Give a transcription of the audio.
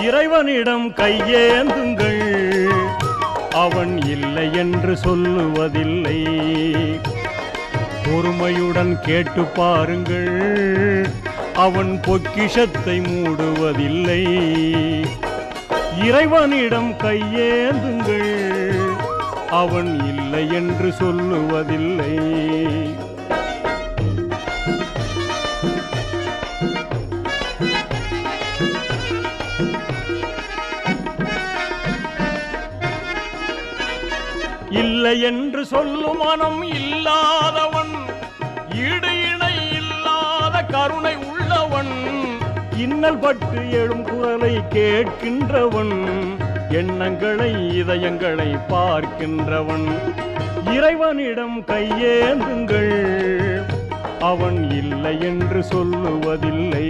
இறைவனிடம் கையேந்துங்கள், அவன் இல்லை என்று சொல்லுவதில்லை. பொறுமையுடன் கேட்டு பாருங்கள், அவன் பொக்கிஷத்தை மூடுவதில்லை. இறைவனிடம் கையேந்துங்கள், அவன் இல்லை என்று சொல்லுவதில்லை. இல்லை என்று சொல்லும் மனம் இல்லாதவன், ஈடு இணை இல்லாத கருணை உள்ளவன், இன்னல் பட்டு எழும் குரலை கேட்கின்றவன், எண்ணங்களை இதயங்களை பார்க்கின்றவன். இறைவனிடம் கையேந்துங்கள், அவன் இல்லை என்று சொல்லுவதில்லை.